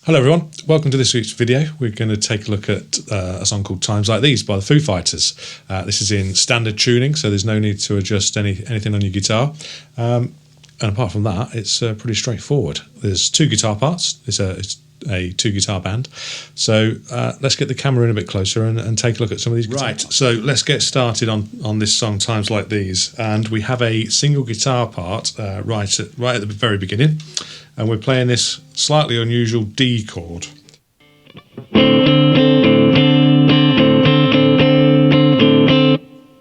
Hello everyone, welcome to this week's video. We're going to take a look at a song called Times Like These by the Foo Fighters. This is in standard tuning, so there's no need to adjust anything on your guitar. And apart from that, it's pretty straightforward. There's two guitar parts. It's a two guitar band. So let's get the camera in a bit closer and take a look at some of these guitar parts. So let's get started on this song Times Like These. And we have a single guitar part right at the very beginning. And we're playing this slightly unusual D chord.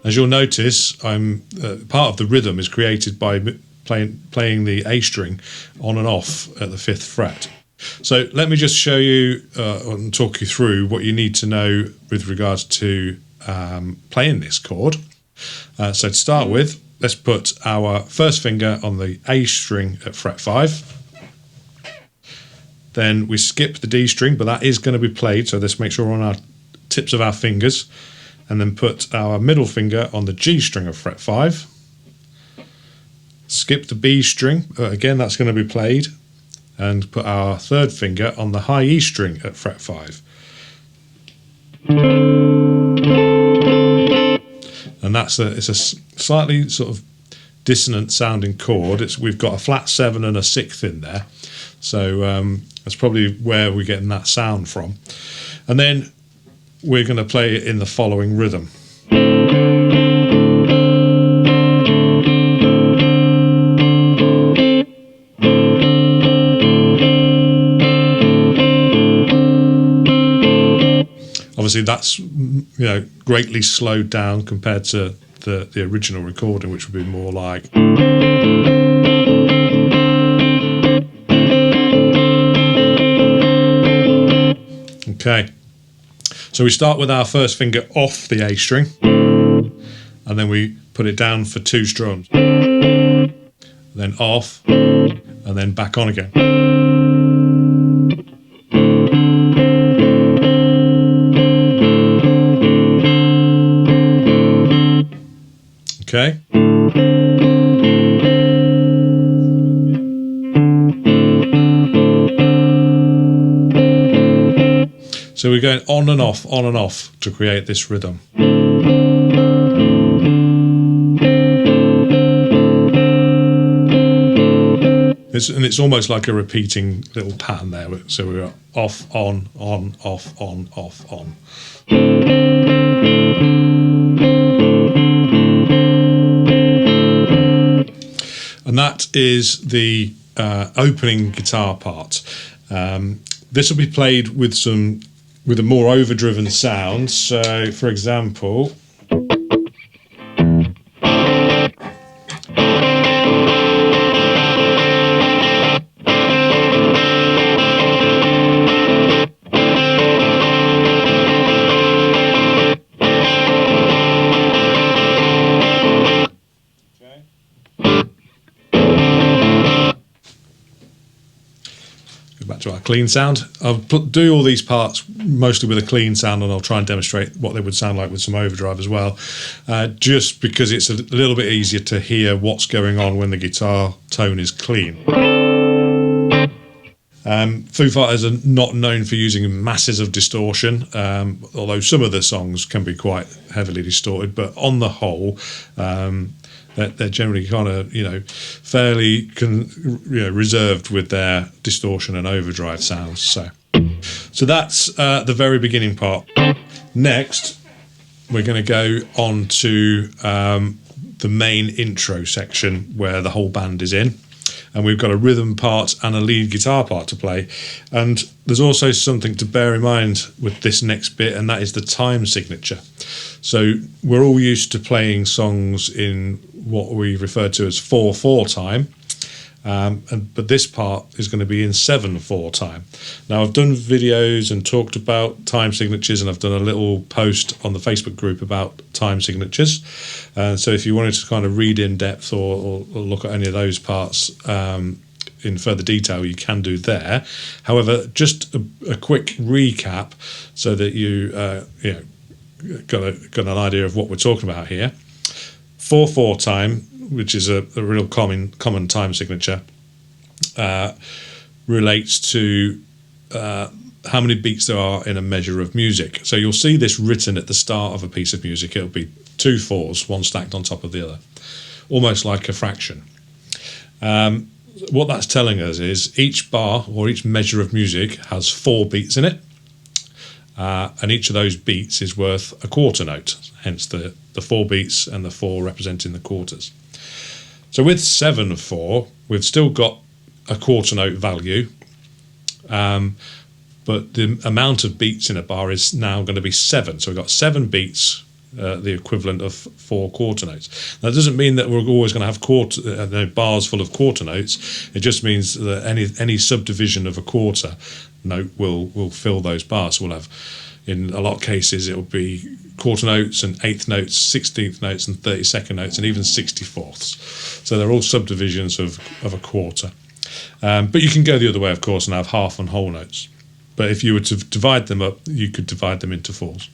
As you'll notice, part of the rhythm is created by playing the A string on and off at the 5th fret. So let me just show you and talk you through what you need to know with regards to playing this chord. So to start with, let's put our first finger on the A string at fret 5. Then we skip the D string, but that is going to be played, so let's make sure we're on our tips of our fingers. And then put our middle finger on the G string of fret 5. Skip the B string, again that's going to be played. And put our third finger on the high E string at fret 5. And it's a slightly sort of dissonant sounding chord. We've got a flat 7 and a 6th in there. So that's probably where we're getting that sound from. And then we're going to play it in the following rhythm. Obviously that's greatly slowed down compared to the original recording, which would be more like. Okay, so we start with our first finger off the A string, and then we put it down for 2 strums, then off, and then back on again. Okay. So we're going on and off to create this rhythm. It's almost like a repeating little pattern there. So we're off, on, off, on, off, on. And that is the opening guitar part. This will be played with a more overdriven sound. So, for example, back to our clean sound. I'll do all these parts mostly with a clean sound, and I'll try and demonstrate what they would sound like with some overdrive as well, just because it's a little bit easier to hear what's going on when the guitar tone is clean. Foo Fighters are not known for using masses of distortion, although some of the songs can be quite heavily distorted, but on the whole, they're generally kind of, fairly reserved with their distortion and overdrive sounds. So that's the very beginning part. Next, we're going to go on to the main intro section where the whole band is in. And we've got a rhythm part and a lead guitar part to play. And there's also something to bear in mind with this next bit, and that is the time signature. So we're all used to playing songs in what we refer to as 4/4 time, but this part is going to be in 7/4 time. Now, I've done videos and talked about time signatures, and I've done a little post on the Facebook group about time signatures. So if you wanted to kind of read in depth or look at any of those parts in further detail, you can do there. However, just a quick recap so that you got an idea of what we're talking about here. 4/4 time, which is a real common time signature, relates to how many beats there are in a measure of music. So you'll see this written at the start of a piece of music. It'll be 2 4s, one stacked on top of the other, almost like a fraction. What that's telling us is each bar or each measure of music has 4 beats in it, and each of those beats is worth a quarter note, hence the 4 beats and the 4 representing the quarters. So with 7/4, we've still got a quarter note value, but the amount of beats in a bar is now going to be 7. So we've got 7 beats, the equivalent of 4 quarter notes. That doesn't mean that we're always going to have bars full of quarter notes. It just means that any subdivision of a quarter note will fill those bars. So we'll have, in a lot of cases, it will be quarter notes and eighth notes, 16th notes and 32nd notes, and even 64ths. So they're all subdivisions of a quarter. But you can go the other way, of course, and have half and whole notes. But if you were to divide them up, you could divide them into 4s.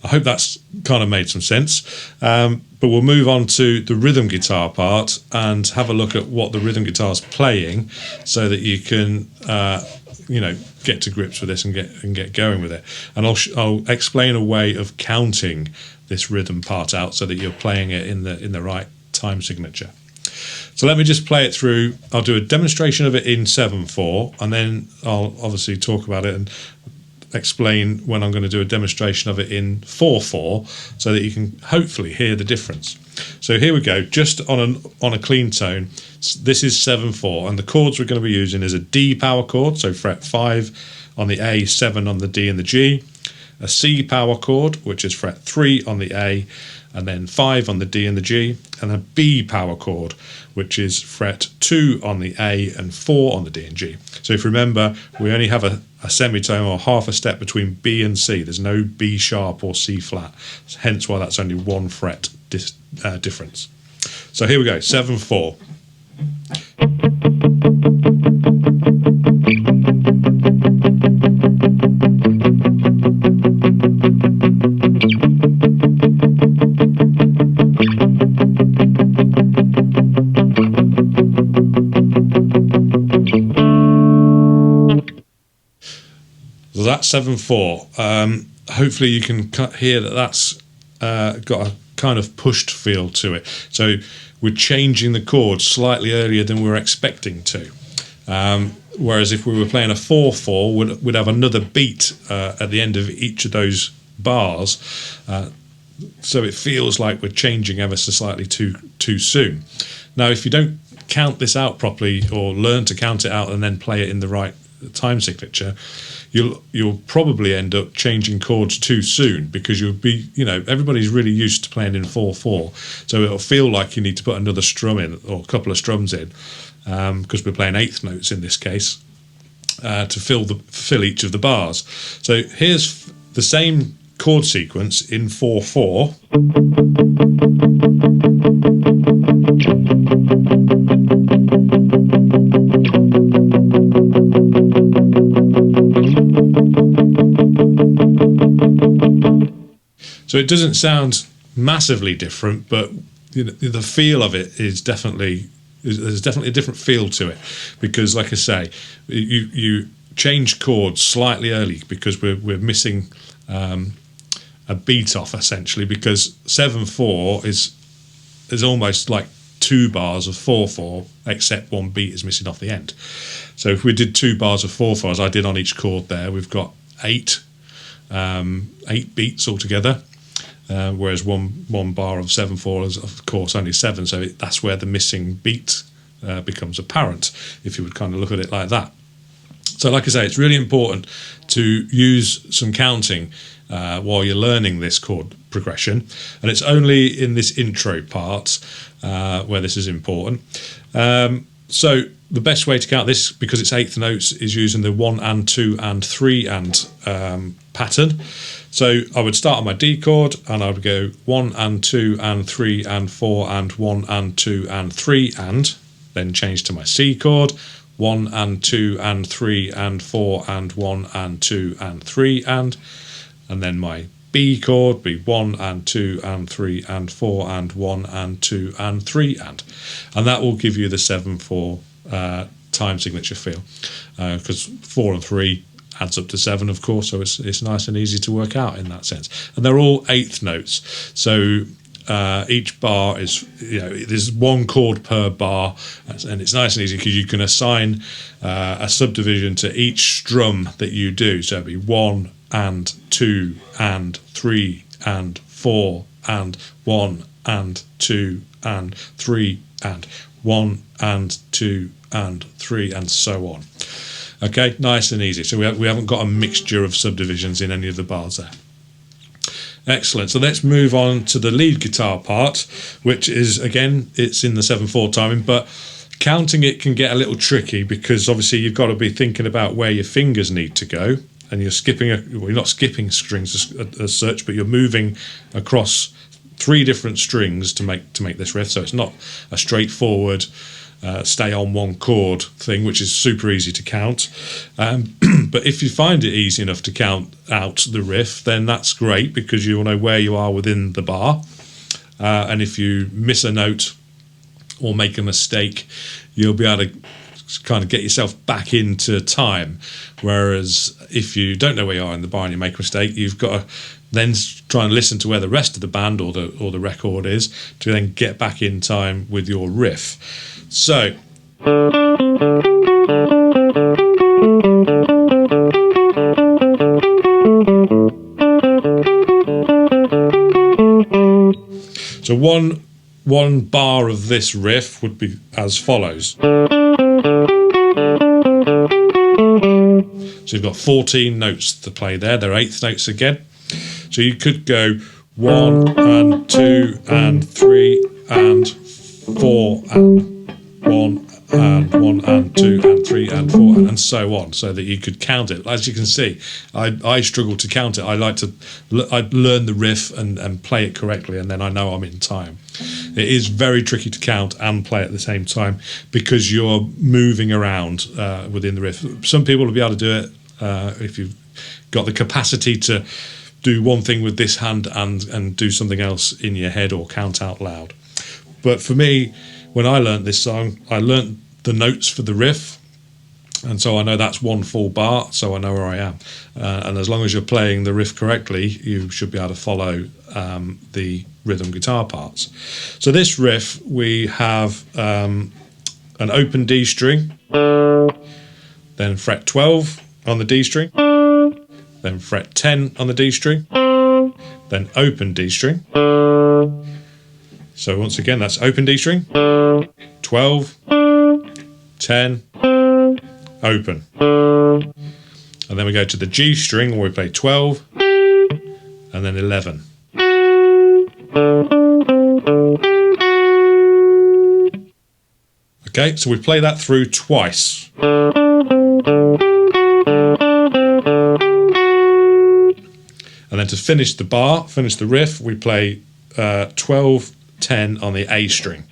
I hope that's kind of made some sense. But we'll move on to the rhythm guitar part and have a look at what the rhythm guitar's playing, so that you can get to grips with this and get going with it. And I'll explain a way of counting this rhythm part out so that you're playing it in the right time signature. So let me just play it through. I'll do a demonstration of it in 7/4, and then I'll obviously talk about it and explain when I'm going to do a demonstration of it in 4/4, so that you can hopefully hear the difference. So here we go, just on a clean tone. This is 7/4, and the chords we're going to be using is a D power chord, so fret 5 on the A, 7 on the D and the G, a C power chord, which is fret 3 on the A, and then 5 on the D and the G, and a B power chord, which is fret 2 on the A and 4 on the D and G. So if you remember, we only have a semitone or half a step between B and C. There's no B sharp or C flat, hence why that's only 1 fret difference. So here we go, 7/4. So that's 7/4. Hopefully you can hear that that's got a kind of pushed feel to it. So we're changing the chords slightly earlier than we were expecting to. Whereas if we were playing a 4/4, we'd have another beat at the end of each of those bars. So it feels like we're changing ever so slightly too soon. Now, if you don't count this out properly, or learn to count it out and then play it in the right time signature, you'll probably end up changing chords too soon, because you'll be, everybody's really used to playing in 4/4, so it'll feel like you need to put another strum in, or a couple of strums in, because we're playing eighth notes in this case, to fill each of the bars. So here's the same chord sequence in 4/4. So it doesn't sound massively different, but the feel of it is there's definitely a different feel to it, because, like I say, you change chords slightly early because we're missing a beat off, essentially, because 7/4 is almost like 2 bars of 4/4, except 1 beat is missing off the end. So if we did 2 bars of 4/4, as I did on each chord there, we've got 8 beats altogether. Whereas one bar of 7/4 is, of course, only 7, so that's where the missing beat becomes apparent, if you would kind of look at it like that. So, like I say, it's really important to use some counting while you're learning this chord progression, and it's only in this intro part where this is important. So the best way to count this, because it's eighth notes, is using the 1 and 2 and 3 and pattern. So I would start on my D chord, and I would go 1 and 2 and 3 and 4 and 1 and 2 and 3 and, then change to my C chord, 1 and 2 and 3 and 4 and 1 and 2 and 3 and then my B chord be 1 and 2 and 3 and 4 and 1 and 2 and 3 and that will give you the 7/4 time signature feel, because 4 and 3 adds up to 7, of course, so it's nice and easy to work out in that sense. And they're all eighth notes, so each bar is, there's one chord per bar, and it's nice and easy because you can assign a subdivision to each strum that you do. So it'd be 1 and 2 and 3 and 4 and 1 and 2 and 3 and 1 and 2 and 3 and so on. Okay, nice and easy. So we haven't got a mixture of subdivisions in any of the bars there. Excellent. So let's move on to the lead guitar part, which is, again, it's in the 7/4 timing, but counting it can get a little tricky because obviously you've got to be thinking about where your fingers need to go, and you're skipping, you're not skipping strings as such, but you're moving across 3 different strings to make this riff. So it's not a straightforward stay on one chord thing, which is super easy to count. But if you find it easy enough to count out the riff, then that's great because you'll know where you are within the bar. And if you miss a note or make a mistake, you'll be able to kind of get yourself back into time. Whereas if you don't know where you are in the bar and you make a mistake, you've got to then try and listen to where the rest of the band or the record is to then get back in time with your riff. So one bar of this riff would be as follows. So you've got 14 notes to play there. They're eighth notes again. So you could go 1 and 2 and 3 and 4 and 1 and 1 and 2 and 3 and 4 and so on, so that you could count it. As you can see, I struggle to count it. I learn the riff and play it correctly, and then I know I'm in time. It is very tricky to count and play at the same time because you're moving around within the riff. Some people will be able to do it if you've got the capacity to do one thing with this hand and do something else in your head or count out loud. But for me, when I learnt this song, I learnt the notes for the riff, and so I know that's one full bar, so I know where I am. And as long as you're playing the riff correctly, you should be able to follow the rhythm guitar parts. So this riff, we have an open D string, then fret 12 on the D string, then fret 10 on the D string, then open D string. So once again, that's open D string, 12, 10, open. And then we go to the G string where we play 12, and then 11. Okay, so we play that through twice. And then to finish the bar, finish the riff, we play 12, 10 on the A string.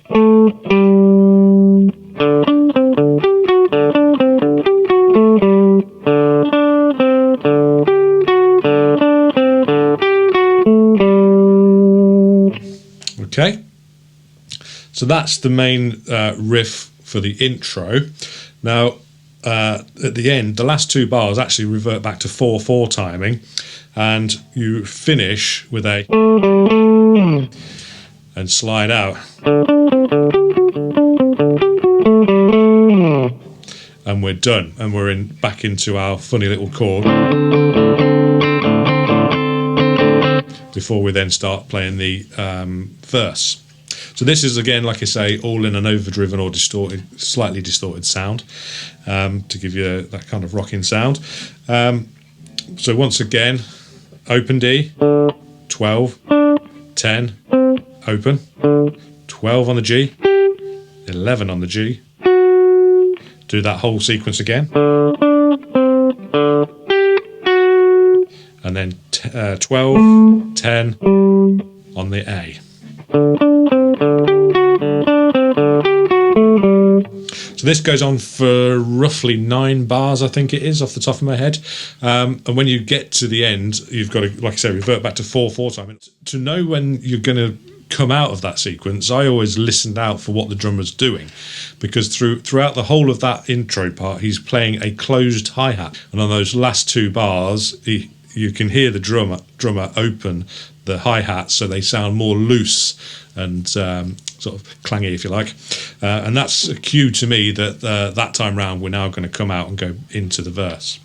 Okay, so that's the main riff for the intro. Now, at the end, the last 2 bars actually revert back to 4/4 timing, and you finish with a and slide out, and we're done, and we're back into our funny little chord before we then start playing the verse. So this is, again, like I say, all in an overdriven or distorted, slightly distorted sound, to give you that kind of rocking sound. So once again, open D, 12, 10, open, 12 on the G, 11 on the G. Do that whole sequence again. And then 12, 10 on the A. So this goes on for roughly 9 bars, I think it is, off the top of my head. And when you get to the end, you've got to, like I say, revert back to 4/4 time. To know when you're going to come out of that sequence, I always listened out for what the drummer's doing, because throughout the whole of that intro part, he's playing a closed hi-hat, and on those last two bars, you can hear the drummer open the hi-hats, so they sound more loose and sort of clangy, if you like, and that's a cue to me that that time round we're now going to come out and go into the verse.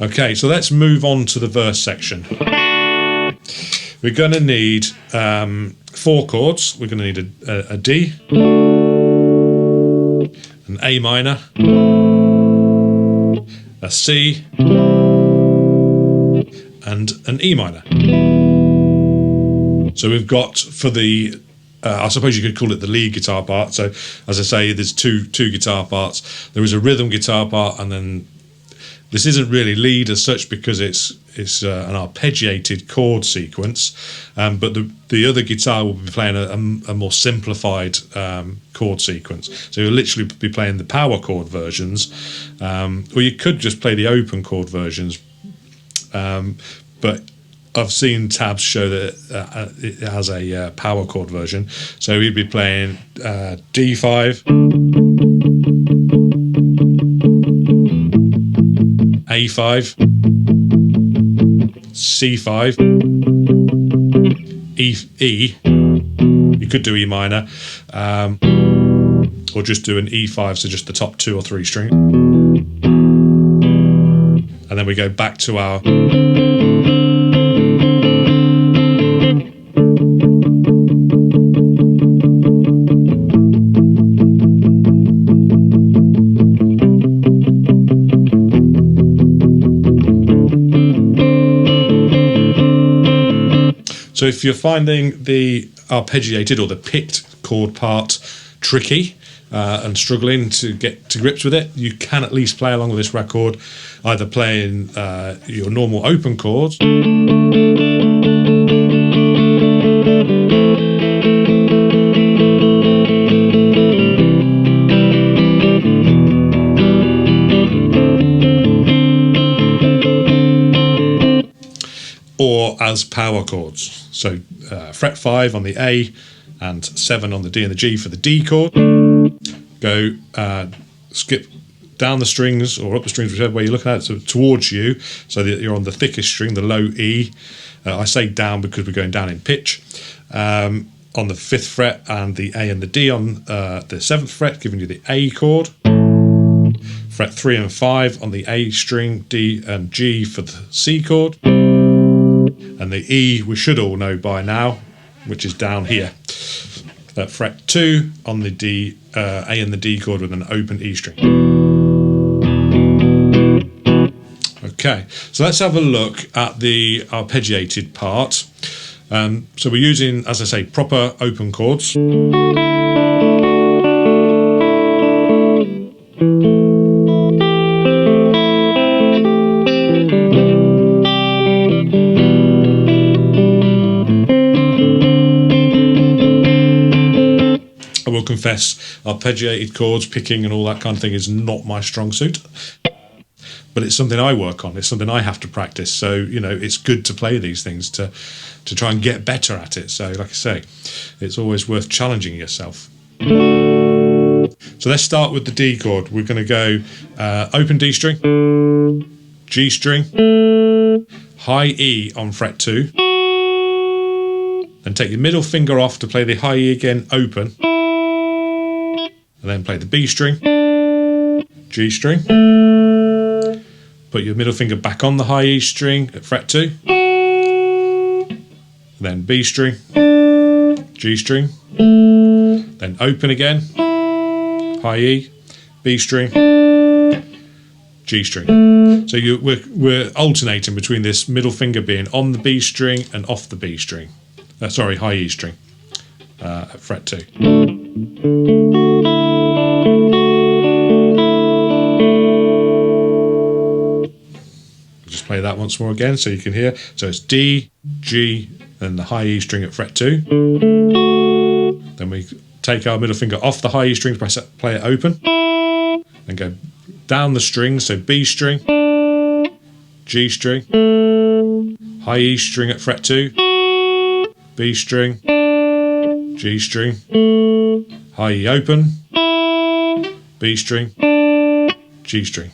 Okay, so let's move on to the verse section. We're going to need 4 chords. We're going to need a D, an A minor, a C, and an E minor. So we've got, for the I suppose you could call it the lead guitar part. So as I say, there's two guitar parts. There is a rhythm guitar part, and then this isn't really lead as such because it's an arpeggiated chord sequence, but the other guitar will be playing a more simplified chord sequence. So you'll literally be playing the power chord versions, or you could just play the open chord versions, but I've seen tabs show that it has a power chord version. So we'd be playing D5, A5, C5, E. You could do E minor, or just do an E5, so just the top 2 or 3 string. And then we go back to our So if you're finding the arpeggiated or the picked chord part tricky and struggling to get to grips with it, you can at least play along with this record, either playing your normal open chords, or as power chords. So fret 5 on the A and 7 on the D and the G for the D chord. Go skip down the strings or up the strings, whichever way you're looking at it, so towards you, so that you're on the thickest string, the low E. I say down because we're going down in pitch. On the 5th fret, and the A and the D on the 7th fret, giving you the A chord. Fret 3 and 5 on the A string, D and G for the C chord. And the E we should all know by now, which is down here. Fret 2 on the D, A and the D chord with an open E string. Okay, so let's have a look at the arpeggiated part. So we're using, as I say, proper open chords. I will confess, arpeggiated chords, picking and all that kind of thing is not my strong suit, but it's something I work on. It's something I have to practice. So, you know, it's good to play these things to try and get better at it. So, like I say, it's always worth challenging yourself. So let's start with the D chord. We're going to go open D string, G string, high E on fret 2, then take your middle finger off to play the high E again, open, and then play the B string, G string, put your middle finger back on the high E string at fret 2, then B string, G string, then open again, high E, B string, G string. So we're alternating between this middle finger being on the B string and off the B string. Sorry, high E string at fret 2. Just play that once more again so you can hear. So it's D, G, and the high E string at fret 2. Then we take our middle finger off the high E string, play it open, and go down the string, so B string, G string, high E string at fret 2, B string, G string, high E open, B string, G string.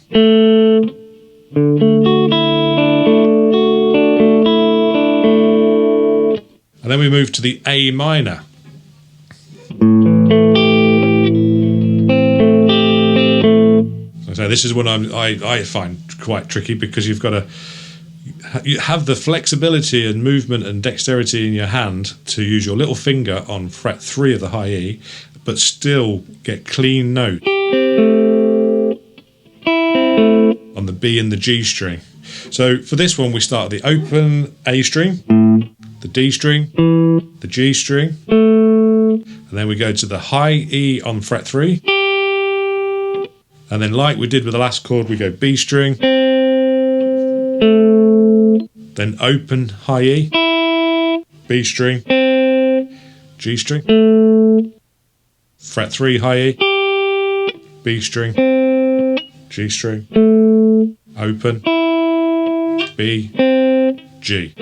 And then we move to the A minor. So this is one I find quite tricky, because you have the flexibility and movement and dexterity in your hand to use your little finger on fret 3 of the high E, but still get clean note on the B and the G string. So for this one, we start at the open A string, the D string, the G string, and then we go to the high E on fret 3, and then like we did with the last chord, we go B string, then open high E, B string, G string, fret 3 high E, B string, G string, open, B, G.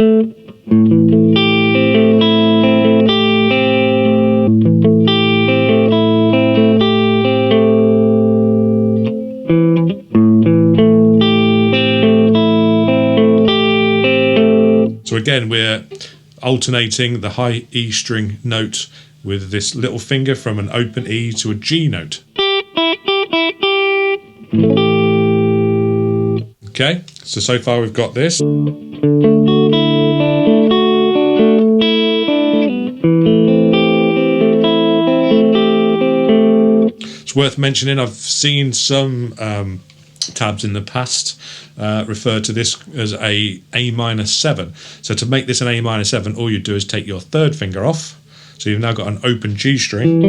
So again, we're alternating the high E string note with this little finger from an open E to a G note. Okay, so far we've got this. It's worth mentioning, I've seen some tabs in the past refer to this as a minor 7. So to make this an A minor 7, all you do is take your third finger off. So you've now got an open G string.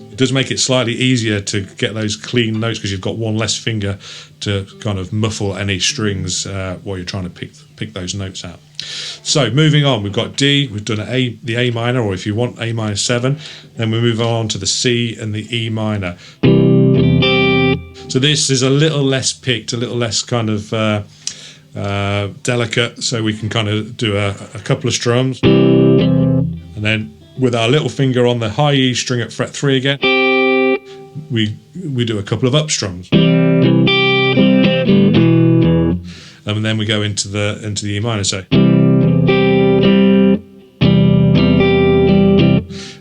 It does make it slightly easier to get those clean notes, because you've got one less finger to kind of muffle any strings while you're trying to pick those notes out. So moving on, we've got D, we've done the A minor, or if you want A minor 7, then we move on to the C and the E minor. So this is a little less picked, a little less kind of delicate, so we can kind of do a couple of strums, and then with our little finger on the high E string at fret 3 again, we do a couple of up strums, and then we go into the E minor. So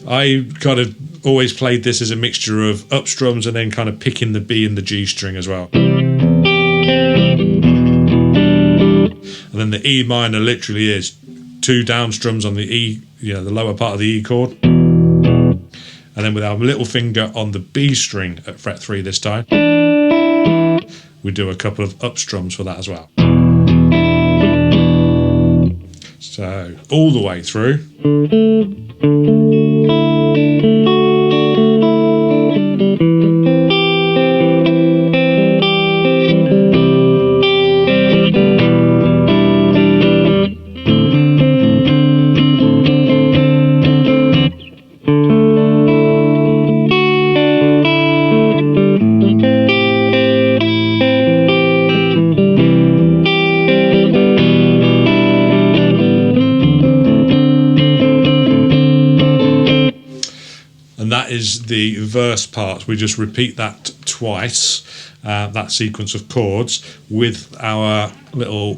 I kind of always played this as a mixture of up strums and then kind of picking the B and the G string as well. And then the E minor literally is 2 down strums on the E, the lower part of the E chord. And then with our little finger on the B string at fret 3 this time, we do a couple of up strums for that as well. So all the way through. That is the verse part. We just repeat that twice, that sequence of chords, with our little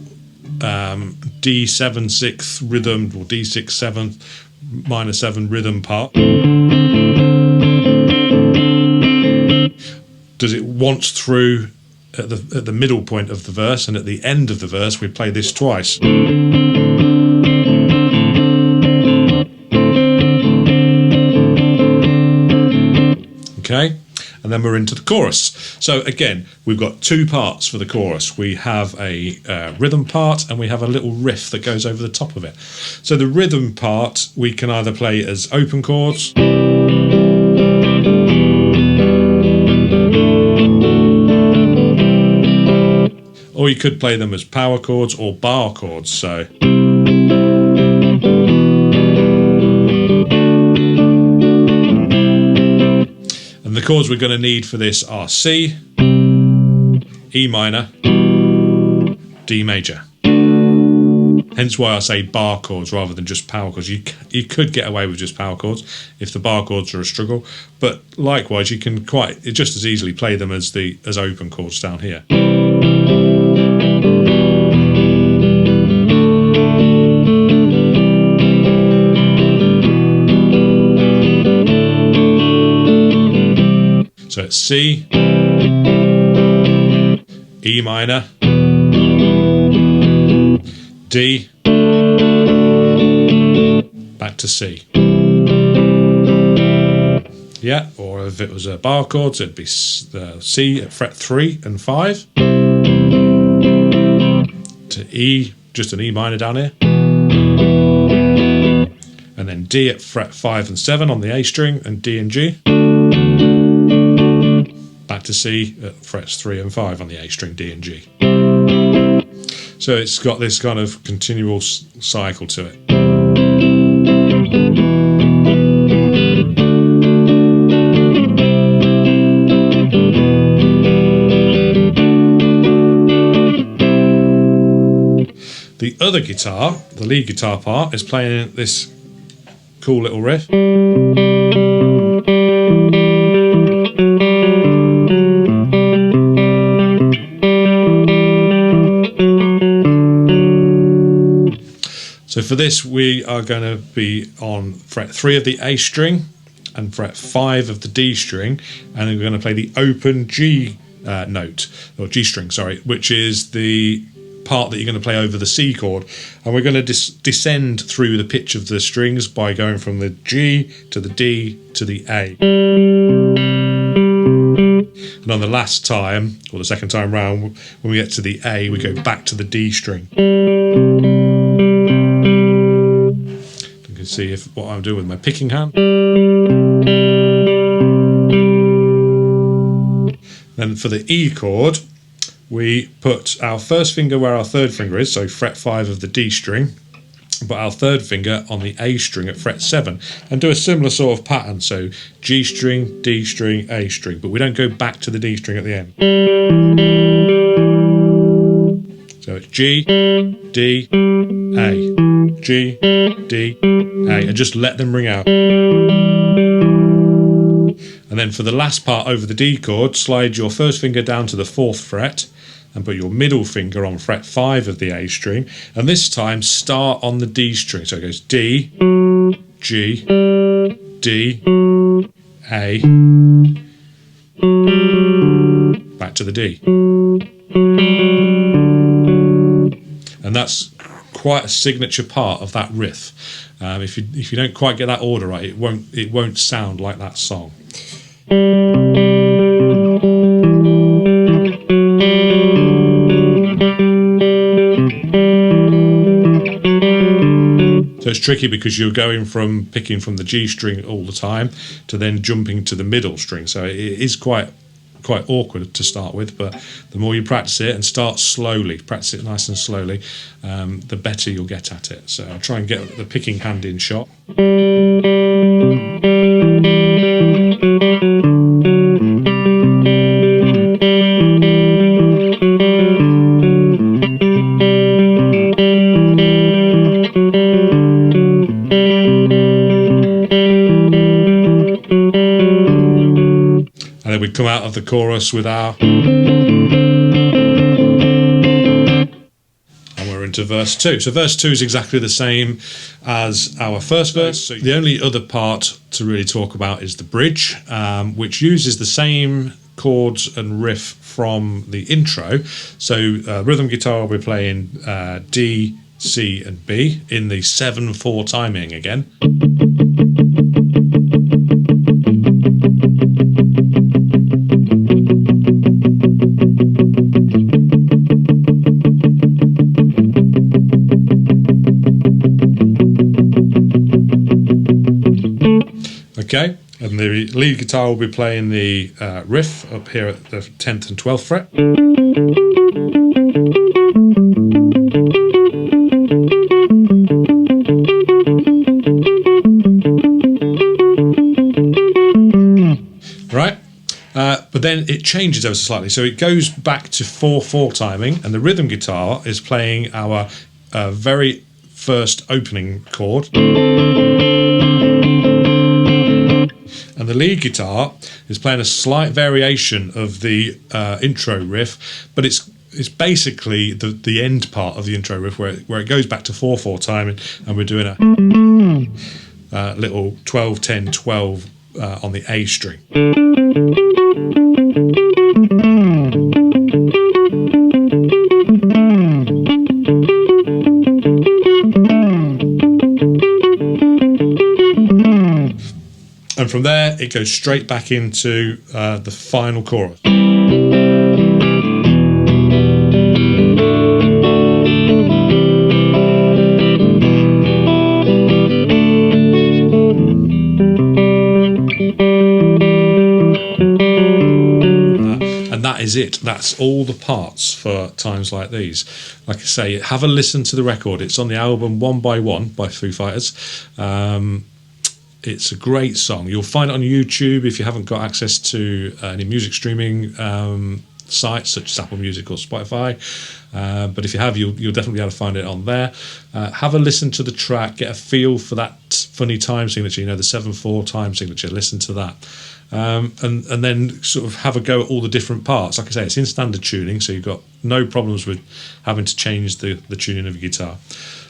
D7 6th rhythm, or D6 7th minor 7 rhythm part. Does it once through at the middle point of the verse, and at the end of the verse we play this twice. Okay, and then we're into the chorus. So again, we've got 2 parts for the chorus. We have a rhythm part, and we have a little riff that goes over the top of it. So the rhythm part we can either play as open chords, or or you could play them as power chords or bar chords. So and the chords we're going to need for this are C, E minor, D major. Hence why I say bar chords rather than just power chords. You could get away with just power chords if the bar chords are a struggle, but likewise you can just as easily play them as open chords down here. So it's C, E minor, D, back to C. Yeah, or if it was a bar chords, it'd be C at fret 3 and 5, to E, just an E minor down here, and then D at fret 5 and 7 on the A string, and D and G, back to C at frets 3 and 5 on the A string, D and G. So it's got this kind of continual cycle to it. The other guitar, the lead guitar part, is playing this cool little riff. So for this we are going to be on fret 3 of the A string and fret 5 of the D string, and then we're going to play the open G note, or G string, sorry, which is the part that you're going to play over the C chord, and we're going to descend through the pitch of the strings by going from the G to the D to the A. And on the last time, or the second time round, when we get to the A, we go back to the D string. You can see what I'm doing with my picking hand. Then for the E chord, we put our first finger where our third finger is, so fret 5 of the D string, but our third finger on the A string at fret 7, and do a similar sort of pattern, so G string, D string, A string, but we don't go back to the D string at the end. So it's G, D, A, G, D, A, and just let them ring out. And then for the last part over the D chord, slide your first finger down to the 4th fret and put your middle finger on fret 5 of the A string, and this time start on the D string. So it goes D, G, D, A, back to the D. And that's quite a signature part of that riff. If you don't quite get that order right, it won't sound like that song. So it's tricky because you're going from picking from the G string all the time to then jumping to the middle string. So it is quite awkward to start with, but the more you practice it and start slowly, practice it nice and slowly, the better you'll get at it. So I'll try and get the picking hand in shot. And then we come out of the chorus with our, and we're into verse 2. So verse 2 is exactly the same as our first verse. So the only other part to really talk about is the bridge, which uses the same chords and riff from the intro. So rhythm guitar, we're playing D, C and B in the 7/4 timing again. Okay, and the lead guitar will be playing the riff up here at the 10th and 12th fret. But then it changes ever so slightly. So it goes back to 4/4 timing, and the rhythm guitar is playing our very first opening chord. And the lead guitar is playing a slight variation of the intro riff, but it's basically the end part of the intro riff where it goes back to 4/4 timing, and we're doing a little 12-10-12 on the A string. And from there, it goes straight back into the final chorus. And that is it. That's all the parts for Times Like These. Like I say, have a listen to the record. It's on the album One by One by Foo Fighters. It's a great song. You'll find it on YouTube if you haven't got access to any music streaming sites such as Apple Music or Spotify. But if you have, you'll definitely be able to find it on there. Have a listen to the track, get a feel for that funny time signature, the 7/4 time signature. Listen to that. And then sort of have a go at all the different parts. Like I say, it's in standard tuning, so you've got no problems with having to change the tuning of your guitar.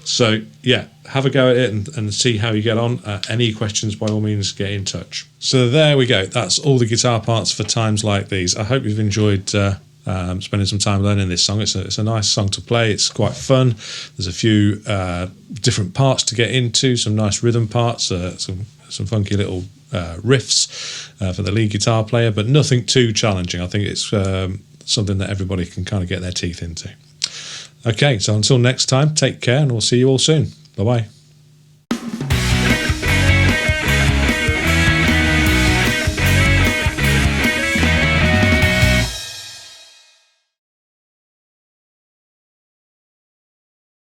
So yeah, have a go at it and see how you get on. Any questions, by all means, get in touch. So there we go. That's all the guitar parts for Times Like These. I hope you've enjoyed spending some time learning this song. It's a nice song to play. It's quite fun. There's a few different parts to get into, some nice rhythm parts, some funky little riffs for the lead guitar player, but nothing too challenging. I think it's something that everybody can kind of get their teeth into. Okay, so until next time, take care, and we'll see you all soon. Bye-bye.